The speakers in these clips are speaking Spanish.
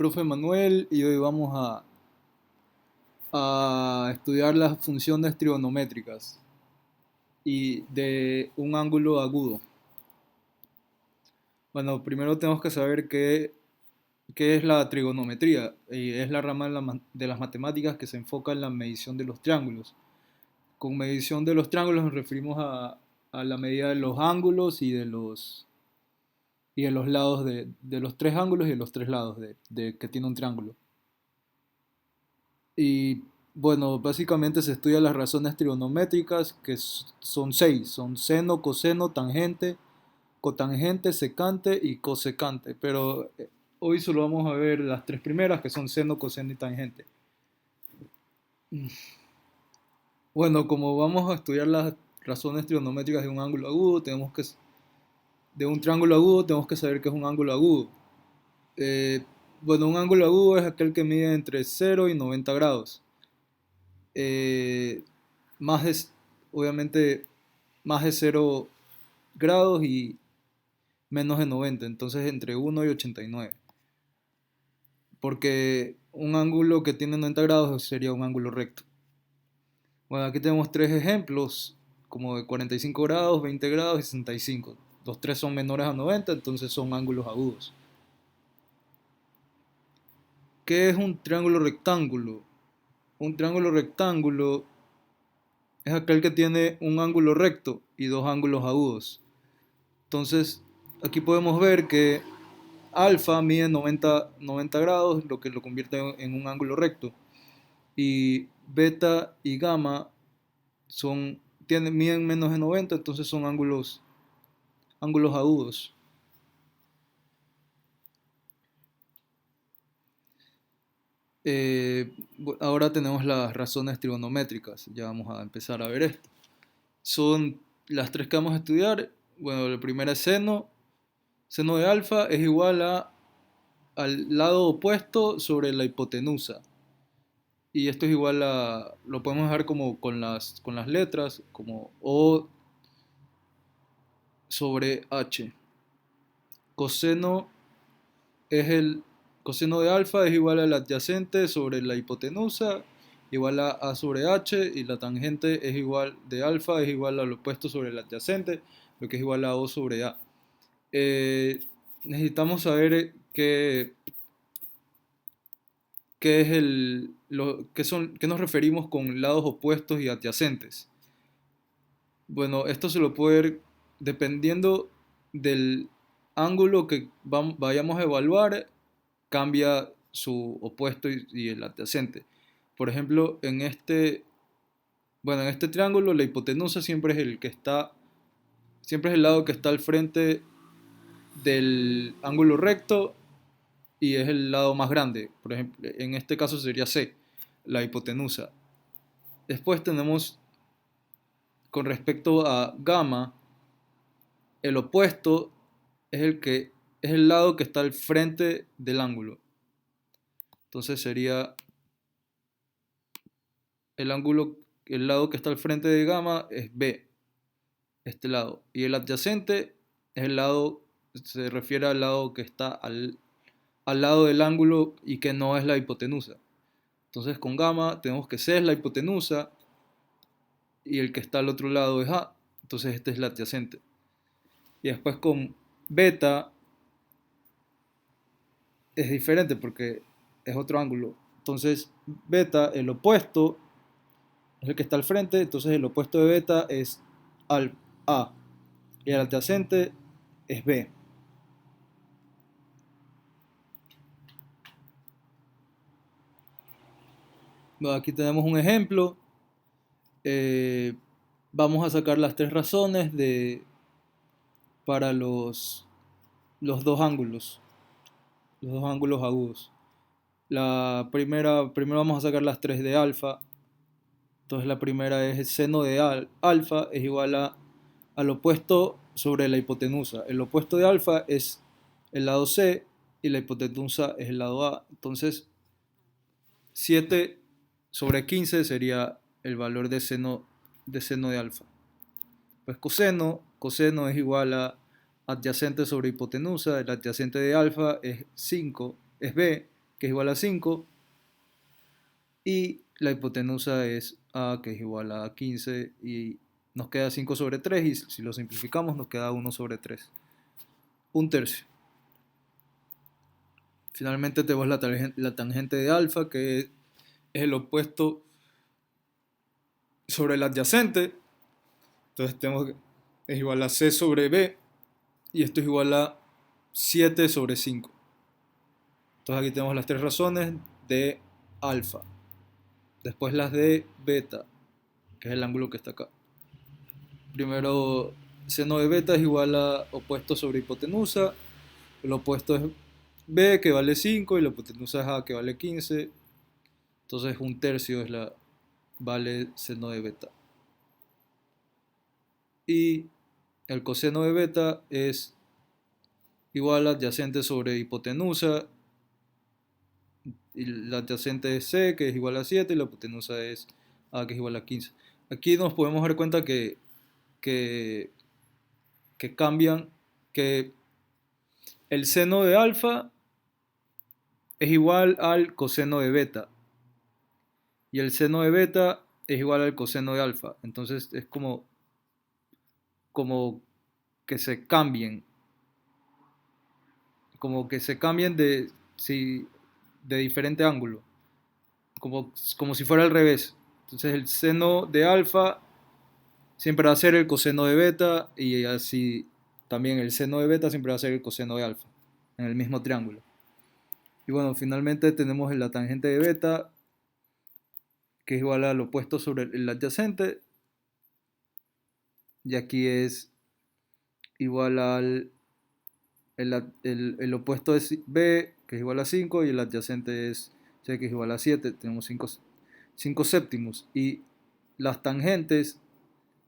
Profe Manuel y hoy vamos a estudiar las funciones trigonométricas y de un ángulo agudo. Bueno, primero tenemos que saber qué es la trigonometría y es la rama de las matemáticas que se enfoca en la medición de los triángulos. Con medición de los triángulos nos referimos a la medida de los ángulos y de los lados de los tres ángulos y de los tres lados que tiene un triángulo. Y bueno, básicamente se estudian las razones trigonométricas, que son seis, son seno, coseno, tangente, cotangente, secante y cosecante. Pero hoy solo vamos a ver las tres primeras, que son seno, coseno y tangente. Bueno, como vamos a estudiar las razones trigonométricas de un ángulo agudo, de un triángulo agudo, tenemos que saber qué es un ángulo agudo. Eh, bueno, un ángulo agudo es aquel que mide entre 0 y 90 grados. eh, más de, obviamente, más de 0 grados y menos de 90, entonces entre 1 y 89. Porque un ángulo que tiene 90 grados sería un ángulo recto. Bueno, aquí tenemos tres ejemplos, como de 45 grados, 20 grados y 65. Los tres son menores a 90, entonces son ángulos agudos. ¿Qué es un triángulo rectángulo? Un triángulo rectángulo es aquel que tiene un ángulo recto y dos ángulos agudos. Entonces, aquí podemos ver que alfa mide 90 grados, lo que lo convierte en un ángulo recto. Y beta y gamma miden menos de 90, entonces son ángulos agudos. Eh, Ahora tenemos las razones trigonométricas, ya vamos a empezar a ver esto. Son las tres que vamos a estudiar. Bueno, la primera es seno. Seno de alfa es igual al lado opuesto sobre la hipotenusa. Y esto es igual lo podemos dejar como con las letras, como O sobre H. Coseno es el coseno de alfa es igual al adyacente sobre la hipotenusa, igual a sobre H, y la tangente es igual de alfa, es igual al opuesto sobre el adyacente, lo que es igual a O sobre A. Eh, Necesitamos saber qué es qué nos referimos con lados opuestos y adyacentes. Bueno, esto se lo puede ver dependiendo del ángulo que vayamos a evaluar, cambia su opuesto y el adyacente. Por ejemplo, en este triángulo la hipotenusa siempre es el lado que está al frente del ángulo recto y es el lado más grande. Por ejemplo, en este caso sería C, la hipotenusa. Después tenemos con respecto a gamma, el opuesto es el lado que está al frente del ángulo. Entonces sería el lado que está al frente de gamma es B, este lado. Y el adyacente se refiere al lado que está al lado del ángulo y que no es la hipotenusa. Entonces con gamma tenemos que C es la hipotenusa y el que está al otro lado es A. Entonces este es el adyacente. Y después con beta es diferente porque es otro ángulo. Entonces beta, el opuesto, es el que está al frente, entonces el opuesto de beta es A y el adyacente es B. Bueno, aquí tenemos un ejemplo. Eh, Vamos a sacar las tres razones para los dos ángulos, los dos ángulos agudos. Primero vamos a sacar las tres de alfa. Entonces la primera es el seno de alfa es igual al opuesto sobre la hipotenusa. El opuesto de alfa es el lado C y la hipotenusa es el lado A. Entonces 7 sobre 15 sería el valor de seno de alfa. Pues coseno es igual a adyacente sobre hipotenusa. El adyacente de alfa es 5, es B. que es igual a 5, y la hipotenusa es A, que es igual a 15, y nos queda 5 sobre 3, y si lo simplificamos nos queda 1 sobre 3, un tercio. Finalmente tenemos la tangente de alfa, que es el opuesto sobre el adyacente. Entonces tenemos que es igual a C sobre B, y esto es igual a 7 sobre 5. Entonces aquí tenemos las tres razones de alfa. Después las de beta, que es el ángulo que está acá. Primero, seno de beta es igual a opuesto sobre hipotenusa. El opuesto es B, que vale 5, y la hipotenusa es A, que vale 15. Entonces un tercio es la vale seno de beta. Y el coseno de beta es igual a adyacente sobre hipotenusa, y la adyacente es C, que es igual a 7, y la hipotenusa es A, que es igual a 15. Aquí nos podemos dar cuenta que, que cambian, que el seno de alfa es igual al coseno de beta, y el seno de beta es igual al coseno de alfa. Entonces es como que se cambien, como que se cambien de, si, de diferente ángulo, como si fuera al revés. Entonces el seno de alfa siempre va a ser el coseno de beta, y así también el seno de beta siempre va a ser el coseno de alfa en el mismo triángulo. Y bueno, finalmente tenemos la tangente de beta, que es igual al opuesto sobre el adyacente, y aquí es igual al el opuesto es B, que es igual a 5, y el adyacente es C, que es igual a 7. Tenemos 5 séptimos, y las tangentes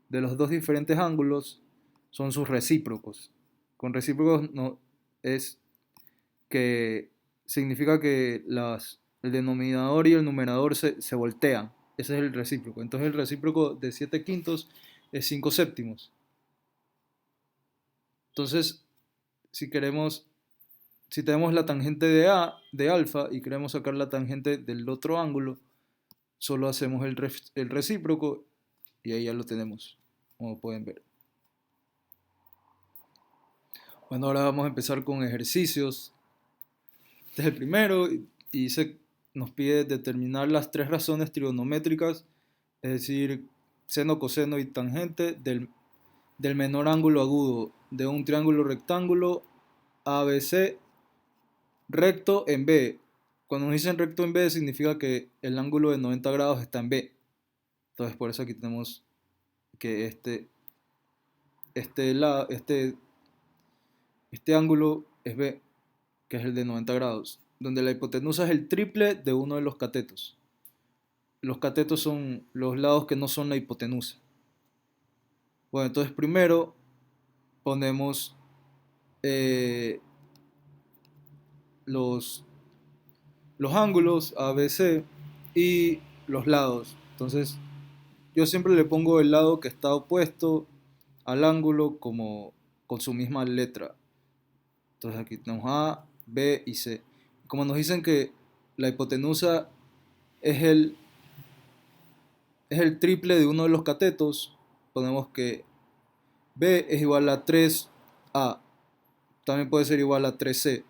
de los dos diferentes ángulos son sus recíprocos. Con recíprocos no, es que significa que el denominador y el numerador se voltean. Ese es el recíproco. Entonces el recíproco de 7 quintos es 5 séptimos. Entonces, si queremos, si tenemos la tangente de alfa, y queremos sacar la tangente del otro ángulo, solo hacemos el recíproco, y ahí ya lo tenemos, como pueden ver. Bueno, ahora vamos a empezar con ejercicios. Este es el primero, y nos pide determinar las tres razones trigonométricas, es decir, seno, coseno y tangente del menor ángulo agudo de un triángulo rectángulo ABC recto en B. Cuando nos dicen recto en B significa que el ángulo de 90 grados está en B. Entonces por eso aquí tenemos que este ángulo es B, que es el de 90 grados, donde la hipotenusa es el triple de uno de los catetos. Los catetos son los lados que no son la hipotenusa. Bueno, entonces primero ponemos los, los ángulos ABC y los lados. Entonces yo siempre le pongo el lado que está opuesto al ángulo como con su misma letra. Entonces aquí tenemos A, B y C. Como nos dicen que la hipotenusa es el triple de uno de los catetos, ponemos que B es igual a 3A. También puede ser igual a 3C,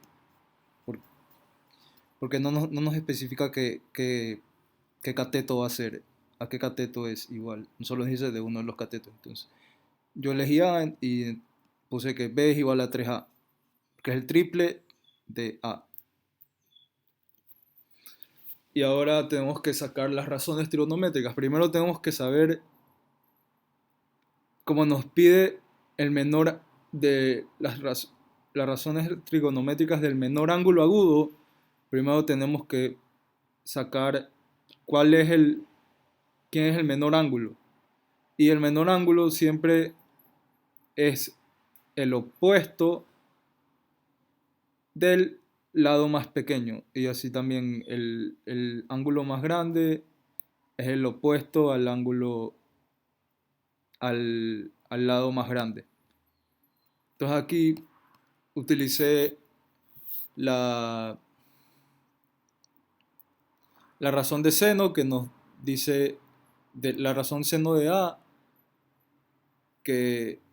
porque no nos especifica qué cateto va a ser, a qué cateto es igual. Solo nos dice de uno de los catetos. Entonces, yo elegí A y puse que B es igual a 3A, que es el triple de A. Y ahora tenemos que sacar las razones trigonométricas. Primero tenemos que saber cómo nos pide el menor de las razones trigonométricas del menor ángulo agudo. Primero tenemos que sacar quién es el menor ángulo. Y el menor ángulo siempre es el opuesto del lado más pequeño, y así también el ángulo más grande es el opuesto al ángulo al lado más grande. Entonces aquí utilicé la, la razón de seno que nos dice la razón seno de A,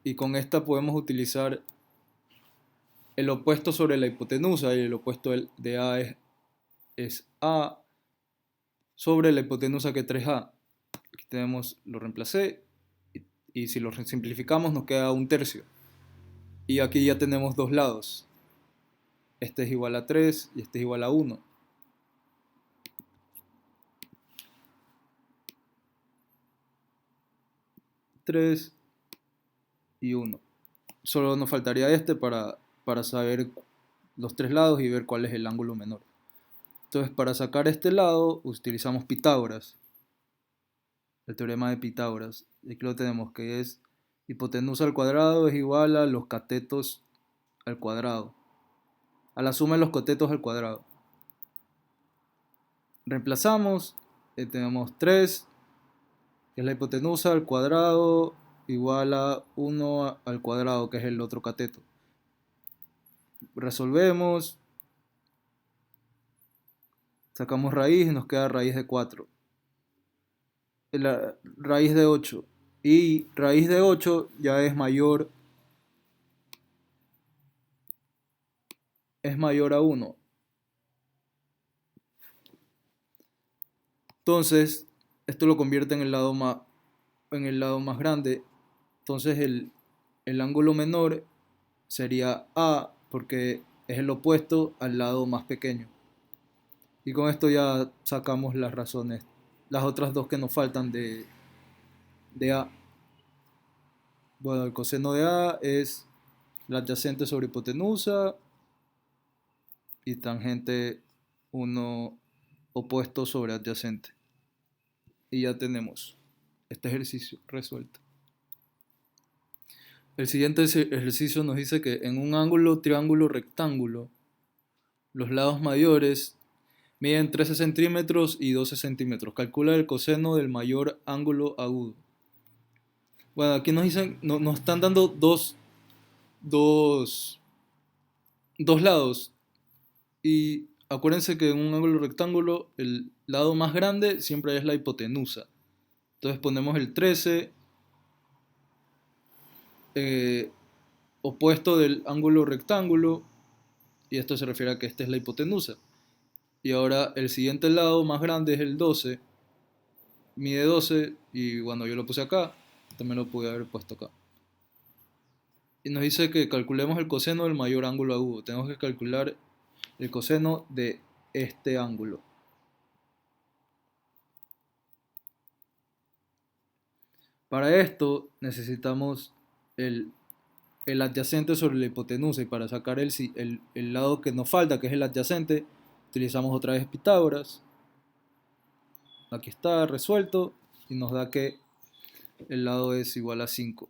y con esta podemos utilizar el opuesto sobre la hipotenusa, y el opuesto de A es A sobre la hipotenusa, que es 3A. Aquí tenemos, lo reemplacé, y si lo simplificamos nos queda un tercio. Y aquí ya tenemos dos lados. Este es igual a 3 y este es igual a 1. 3 y 1. Solo nos faltaría este para saber los tres lados y ver cuál es el ángulo menor. Entonces, para sacar este lado utilizamos Pitágoras, el teorema de Pitágoras. Y aquí lo tenemos, que es hipotenusa al cuadrado es igual a los catetos al cuadrado, a la suma de los catetos al cuadrado. Reemplazamos, tenemos 3, que es la hipotenusa al cuadrado, igual a 1 al cuadrado, que es el otro cateto. Resolvemos, sacamos raíz y nos queda raíz de 4. La raíz de 8. Y raíz de 8 ya es mayor a 1. Entonces, esto lo convierte en el lado más grande. Entonces, el ángulo menor sería A, porque es el opuesto al lado más pequeño. Y con esto ya sacamos las razones, las otras dos que nos faltan de A. Bueno, el coseno de A es la adyacente sobre hipotenusa y tangente 1 opuesto sobre adyacente. Y ya tenemos este ejercicio resuelto. El siguiente ejercicio nos dice que en un ángulo triángulo rectángulo, los lados mayores miden 13 centímetros y 12 centímetros. Calcula el coseno del mayor ángulo agudo. Bueno, aquí nos dicen, nos están dando dos, dos lados. Y acuérdense que en un ángulo rectángulo el lado más grande siempre es la hipotenusa. Entonces ponemos el 13 opuesto del ángulo rectángulo, y esto se refiere a que esta es la hipotenusa. Y ahora el siguiente lado más grande es el 12, mide 12, y bueno, yo lo puse acá, también lo pude haber puesto acá. Y nos dice que calculemos el coseno del mayor ángulo agudo. Tenemos que calcular el coseno de este ángulo. Para esto necesitamos el adyacente sobre la hipotenusa, y para sacar el lado que nos falta, que es el adyacente, utilizamos otra vez Pitágoras. Aquí está resuelto y nos da que el lado es igual a 5.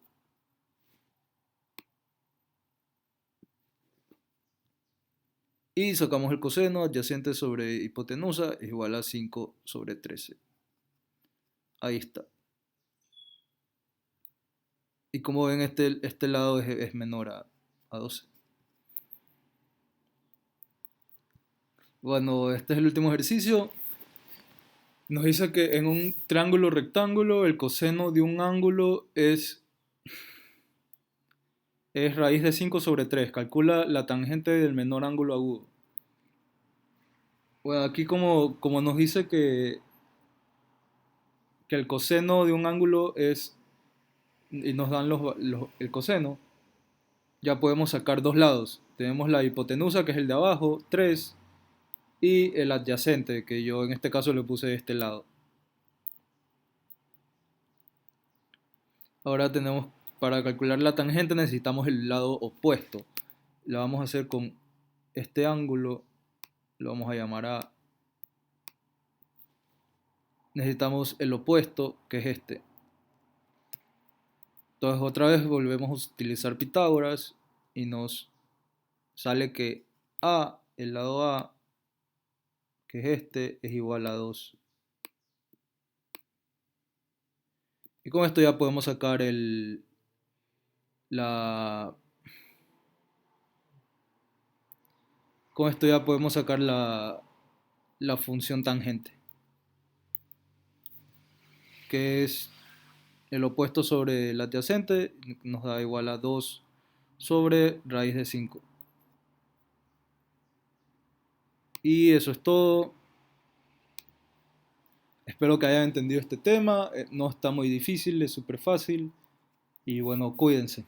Y sacamos el coseno, adyacente sobre hipotenusa es igual a 5 sobre 13. Ahí está. Y como ven, este lado es menor a 12. Bueno, este es el último ejercicio. Nos dice que en un triángulo rectángulo el coseno de un ángulo es raíz de 5 sobre 3. Calcula la tangente del menor ángulo agudo. Bueno, aquí como nos dice que el coseno de un ángulo y nos dan el coseno, ya podemos sacar dos lados. Tenemos la hipotenusa, que es el de abajo, 3, y el adyacente, que yo en este caso le puse de este lado. Ahora para calcular la tangente necesitamos el lado opuesto. La vamos a hacer con este ángulo, lo vamos a llamar A. Necesitamos el opuesto, que es este. Entonces otra vez volvemos a utilizar Pitágoras y nos sale que A, el lado A, que es este, es igual a 2. Y con esto ya podemos sacar la, con esto ya podemos sacar la función tangente. que es el opuesto sobre el adyacente, nos da igual a 2 sobre raíz de 5. Y eso es todo. Espero que hayan entendido este tema. No está muy difícil, es súper fácil. Y bueno, cuídense.